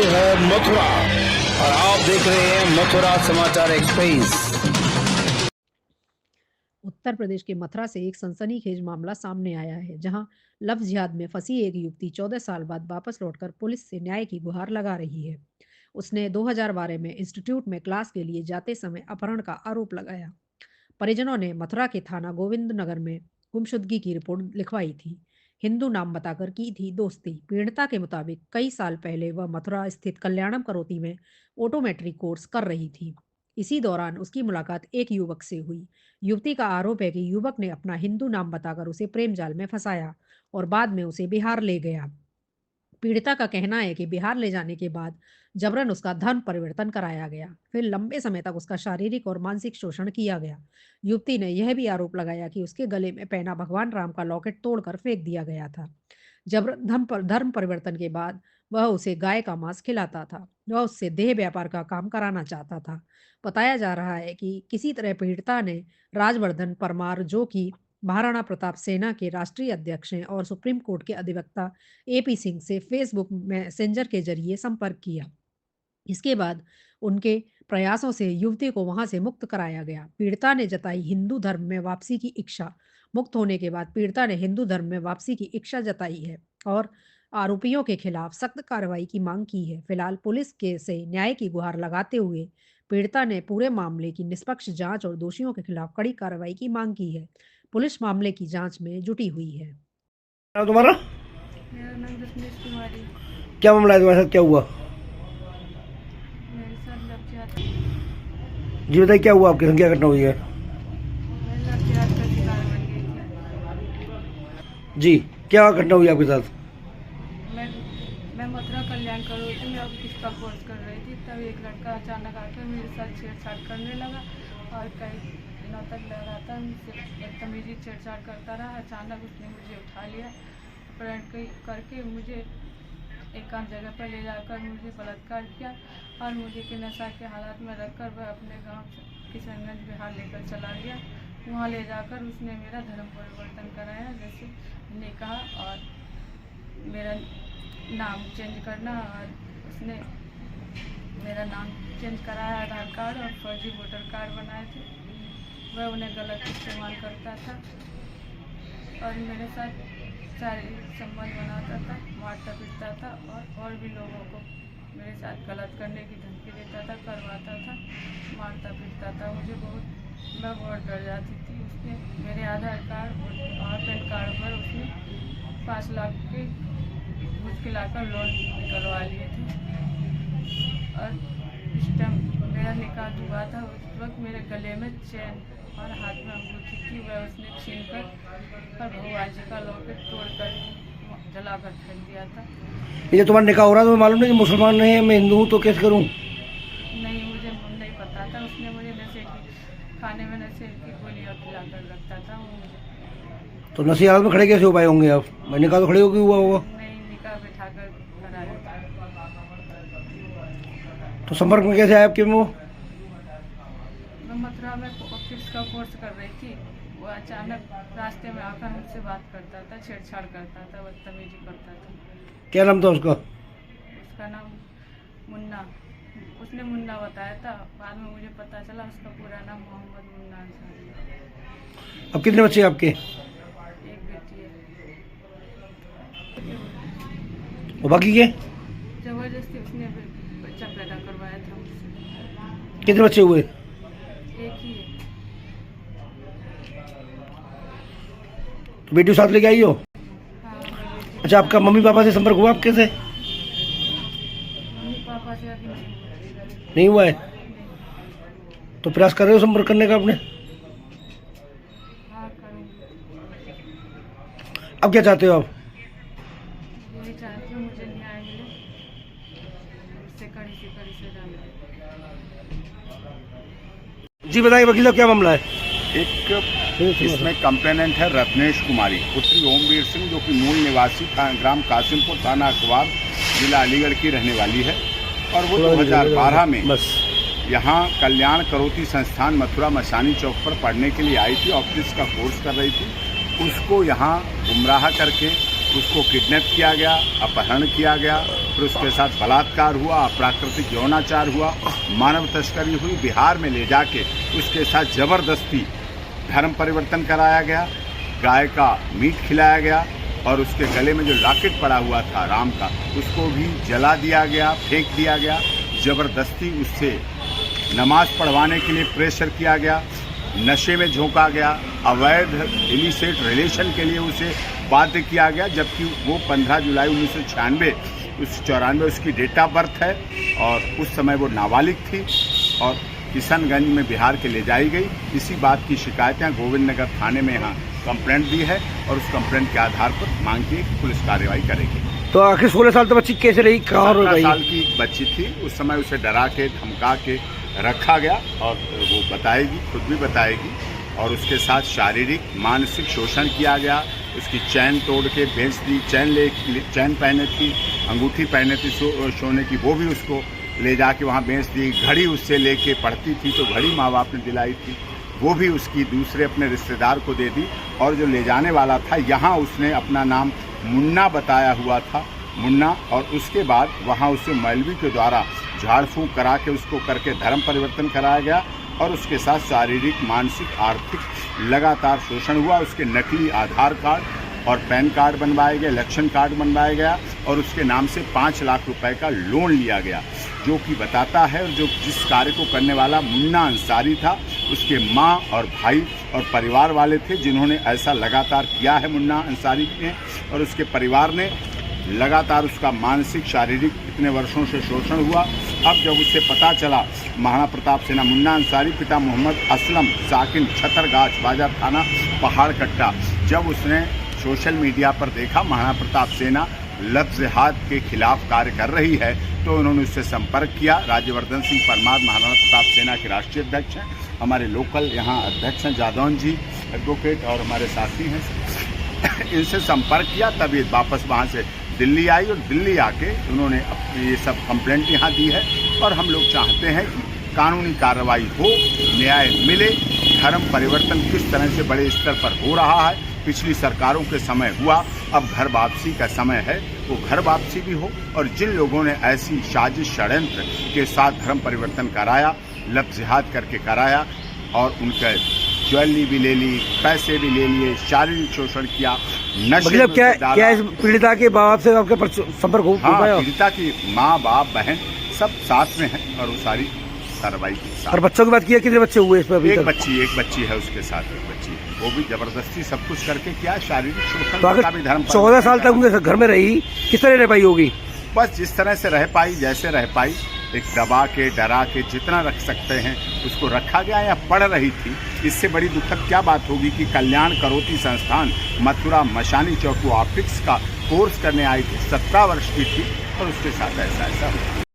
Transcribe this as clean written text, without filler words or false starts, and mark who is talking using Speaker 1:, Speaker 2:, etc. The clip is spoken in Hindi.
Speaker 1: है मथुरा और आप देख रहे हैं मथुरा समाचार एक्सप्रेस।
Speaker 2: उत्तर प्रदेश के मथुरा से एक सनसनीखेज मामला सामने आया है, जहां लव जिहाद में फंसी एक युवती 14 साल बाद वापस लौटकर पुलिस से न्याय की गुहार लगा रही है। उसने 2012 में इंस्टीट्यूट में क्लास के लिए जाते समय अपहरण का आरोप लगाया। परिजनों ने मथुरा के थाना गोविंद नगर में गुमशुदगी की रिपोर्ट लिखवाई थी। हिंदू नाम बताकर की थी दोस्ती। पीड़िता के मुताबिक कई साल पहले वह मथुरा स्थित कल्याणम करोती में ऑटोमेट्रिक कोर्स कर रही थी। इसी दौरान उसकी मुलाकात एक युवक से हुई। युवती का आरोप है कि युवक ने अपना हिंदू नाम बताकर उसे प्रेम जाल में फंसाया और बाद में उसे बिहार ले गया। पीड़िता का कहना है कि बिहार ले जाने के बाद जबरन उसका धर्म परिवर्तन कराया गया, फिर लंबे समय तक उसका शारीरिक और मानसिक शोषण किया गया। युवती ने यह भी आरोप लगाया कि उसके गले में पहना भगवान राम का लॉकेट तोड़कर फेंक दिया गया था। जबरन धर्म परिवर्तन के बाद वह उसे गाय का मांस खिलाता था। वह उससे देह व्यापार का काम कराना चाहता था। बताया जा रहा है कि किसी तरह पीड़िता ने राजवर्धन परमार, जो कि महाराणा प्रताप सेना के राष्ट्रीय अध्यक्ष हैं और सुप्रीम कोर्ट के अधिवक्ता एपी सिंह, से फेसबुक मैसेंजर के जरिए संपर्क किया। इसके बाद उनके प्रयासों से युवती को वहां से मुक्त कराया गया। पीड़िता ने जताई हिंदू धर्म में वापसी की इच्छा। मुक्त होने के बाद पीड़िता ने हिंदू धर्म में वापसी की इच्छा जताई है और आरोपियों के खिलाफ सख्त कार्रवाई की मांग की है। फिलहाल पुलिस के से न्याय की गुहार लगाते हुए पीड़िता ने पूरे मामले की निष्पक्ष जांच और दोषियों के खिलाफ कड़ी कार्रवाई की मांग की है। पुलिस मामले की जांच में जुटी हुई है।
Speaker 3: नाम तुम्हारा?
Speaker 4: मेरा नाम रत्नेश कुमारी।
Speaker 3: क्या मामला है तुम्हारे साथ, क्या हुआ?
Speaker 4: मेरे साथ लव जिहाद
Speaker 3: जी बताइए, क्या हुआ आपके संग, क्या घटना हुई है?
Speaker 4: मैं लव जिहाद का शिकार बन गई थी।
Speaker 3: जी, क्या घटना हुई आपके साथ?
Speaker 4: मैं मथुरा कल्याण करोती में ऑफिस का कोर्स कर रही थी, तब एक लड़का अचानक आकर मेरे साथ छेड़छाड़ करने लगा और कई दिनों तक लगातार मुझसे बदतमीजी छेड़छाड़ करता रहा। अचानक उसने मुझे उठा लिया, अपहरण करके मुझे एकांत जगह पर ले जाकर मुझे बलात्कार किया और मुझे के नशा के हालात में रखकर वह अपने गांव किशनगंज बिहार लेकर चला गया। वहां ले जाकर उसने मेरा धर्म परिवर्तन कराया, जैसे मैंने कहा, और मेरा नाम चेंज करना, और उसने मेरा नाम चेंज कराया, आधार कार्ड और फर्जी वोटर कार्ड बनाए थे। वह उन्हें गलत इस्तेमाल करता था और मेरे साथ शारीरिक संबंध बनाता था, मारता पीटता था और भी लोगों को मेरे साथ गलत करने की धमकी देता था, करवाता था, मारता पीटता था। मैं बहुत डर जाती थी। उसने मेरे आधार कार्ड और पैन कार्ड पर उसने 5 लाख के मुश्किल आकर लोन निकलवा लिए थे और इस टाइम मेरा निकाह हुआ था। उस वक्त मेरे गले में चैन और हाथ में अंगूठी थी, वह उसने छीन कर भगवान जी का लॉकेट तोड़कर जलाकर फेंक दिया था।
Speaker 3: ये तुम्हारा निकाह हो रहा है, तुम्हें मालूम नहीं कि मुसलमान नहीं है, मैं हिंदू हूँ, तो कैसे करूँ?
Speaker 4: नहीं, मुझे नहीं पता था। उसने मुझे नशे की खाने में नशे की गोलियाँ खिलाकर रखता था। वो मुझे
Speaker 3: तो नशे हालत में खड़े कैसे हो पाए होंगे आप? मैं निकाह तो खड़े होकर हुआ होगा।
Speaker 4: नहीं, निकाह बिठाकर कराया था।
Speaker 3: तो संपर्क में कैसे आए आपके वो?
Speaker 4: मैं मथुरा में ऑफिस का कोर्स कर रही थी। वो अचानक रास्ते में आकर मुझसे बात करता था, छेड़छाड़ करता था, बदतमीजी करता था।
Speaker 3: क्या नाम था उसका?
Speaker 4: उसका नाम मुन्ना, उसने मुन्ना बताया था। बाद में मुझे पता चला उसका पूरा नाम मोहम्मद मुन्ना अंसारी है।
Speaker 3: अब कितने बच्चे हैं आपके?
Speaker 4: एक बेटी है।
Speaker 3: और बाकी के?
Speaker 4: जबरदस्ती उसने बच्चा पैदा करवाया था मुझसे।
Speaker 3: कितने बच्चे हुए?
Speaker 4: एक ही है।
Speaker 3: तो बेटी साथ लेके आई हो?
Speaker 4: हाँ, मेरी बेटी।
Speaker 3: अच्छा, आपका मम्मी पापा से संपर्क हुआ आपके से?
Speaker 4: मम्मी पापा से अभी नहीं।
Speaker 3: नहीं हुआ है? तो प्रयास कर रहे हो संपर्क करने का आपने?
Speaker 4: हाँ, करूँगी।
Speaker 3: अब क्या चाहते हो आप?
Speaker 4: यही चाहती हूँ मुझे न्याय मिले, उससे कड़ी से कड़ी सजा मिले।
Speaker 3: जी बताइए वकील साहब, क्या मामला है?
Speaker 5: एक इसमें कंप्लेनेंट है रत्नेश कुमारी पुत्री ओमवीर सिंह, जो कि मूल निवासी ग्राम कासिमपुर, थाना अखबार, जिला अलीगढ़ की रहने वाली है। और वो 2012 में यहाँ कल्याण करोती संस्थान मथुरा मसानी चौक पर पढ़ने के लिए आई थी। ऑप्टिक्स का कोर्स कर रही थी। उसको यहाँ गुमराह करके उसको किडनैप किया गया, अपहरण किया गया, फिर उसके साथ बलात्कार हुआ, अप्राकृतिक यौनाचार हुआ, मानव तस्करी हुई, बिहार में ले जाके उसके साथ जबरदस्ती धर्म परिवर्तन कराया गया, गाय का मीट खिलाया गया और उसके गले में जो लॉकेट पड़ा हुआ था राम का, उसको भी जला दिया गया, फेंक दिया गया, जबरदस्ती उससे नमाज पढ़वाने के लिए प्रेशर किया गया, नशे में झोंका गया, अवैध इलिसिट रिलेशन के लिए उसे बाध्य किया गया, जबकि वो 15 जुलाई 1994 उसकी डेट ऑफ बर्थ है और उस समय वो नाबालिग थी और किशनगंज में बिहार के ले जाई गई। इसी बात की शिकायतें गोविंद नगर थाने में यहाँ कंप्लेंट दी है और उस कंप्लेंट के आधार पर मांग की पुलिस कार्रवाई करेगी।
Speaker 3: तो आखिर 16 साल तक बच्ची कैसे रही, कहाँ रह
Speaker 5: 17
Speaker 3: गई?
Speaker 5: साल की बच्ची थी, उस समय उसे डरा के धमका के रखा गया और वो बताएगी, खुद भी बताएगी। और उसके साथ शारीरिक मानसिक शोषण किया गया, उसकी चैन तोड़ के बेच दी, चैन पहने थी, अंगूठी पहने थी सोने की, वो भी उसको ले जाके वहाँ बेच दी। घड़ी उससे लेके पढ़ती थी तो घड़ी माँ बाप ने दिलाई थी, वो भी उसकी दूसरे अपने रिश्तेदार को दे दी। और जो ले जाने वाला था यहाँ उसने अपना नाम मुन्ना बताया हुआ था, मुन्ना, और उसके बाद वहाँ उसे मौलवी के द्वारा झाड़ फूँक करा के उसको करके धर्म परिवर्तन कराया गया और उसके साथ शारीरिक मानसिक आर्थिक लगातार शोषण हुआ। उसके नकली आधार कार्ड और पैन कार्ड बनवाए गए, इलेक्शन कार्ड बनवाया गया और उसके नाम से 5 लाख रुपए का लोन लिया गया, जो कि बताता है। और जो जिस कार्य को करने वाला मुन्ना अंसारी था, उसके माँ और भाई और परिवार वाले थे जिन्होंने ऐसा लगातार किया है मुन्ना अंसारी ने, और उसके परिवार ने लगातार उसका मानसिक शारीरिक इतने वर्षों से शोषण हुआ। अब जब उसे पता चला, महाराणा प्रताप सेना मुन्ना अंसारी पिता मोहम्मद असलम साकिन छतरगाछ बाजार थाना पहाड़ कट्टा, जब उसने सोशल मीडिया पर देखा महाराणा प्रताप सेना लफ्ज़ जिहाद के खिलाफ कार्य कर रही है, तो उन्होंने उससे संपर्क किया। राज्यवर्धन सिंह परमार महाराणा प्रताप सेना के राष्ट्रीय अध्यक्ष हैं, हमारे लोकल यहाँ अध्यक्ष हैं जादौन जी एडवोकेट और हमारे साथी हैं, इनसे संपर्क किया। तब ये वापस वहाँ से दिल्ली आई और दिल्ली आके उन्होंने ये सब कंप्लेंट यहाँ दी है। और हम लोग चाहते हैं कि कानूनी कार्रवाई हो, न्याय मिले। धर्म परिवर्तन किस तरह से बड़े स्तर पर हो रहा है, पिछली सरकारों के समय हुआ, अब घर वापसी का समय है, वो घर वापसी भी हो। और जिन लोगों ने ऐसी साजिश षड्यंत्र के साथ धर्म परिवर्तन कराया, लफ्ज़ जिहाद करके कराया और उनके ज्वेलरी भी ले ली, पैसे भी ले लिए, शारीरिक शोषण किया, नशे
Speaker 3: मतलब
Speaker 5: में
Speaker 3: क्या इस पीड़िता के बाप से आपके संपर्क हो पाया?
Speaker 5: पीड़िता की माँ बाप बहन सब साथ में हैं और वो सारी कार्रवाई के साथ।
Speaker 3: और बच्चों की बात की है, कितने बच्चे हुए इस पर?
Speaker 5: एक बच्ची है उसके साथ, एक बच्ची है, वो भी जबरदस्ती सब कुछ करके किया, शारीरिक शोषण
Speaker 3: तो
Speaker 5: का भी धर्म
Speaker 3: 14 साल तक उनके घर में रही, किस तरह रह पाई होगी?
Speaker 5: बस जिस तरह से रह पाई, जैसे रह पाई, एक दबा के डरा के जितना रख सकते हैं उसको रखा गया या पढ़ रही थी। इससे बड़ी दुखद क्या बात होगी कि कल्याण करोती संस्थान मथुरा मशानी चौक ऑप्टिक्स का कोर्स करने आई थी, 17 वर्ष की थी और उसके साथ ऐसा हुआ।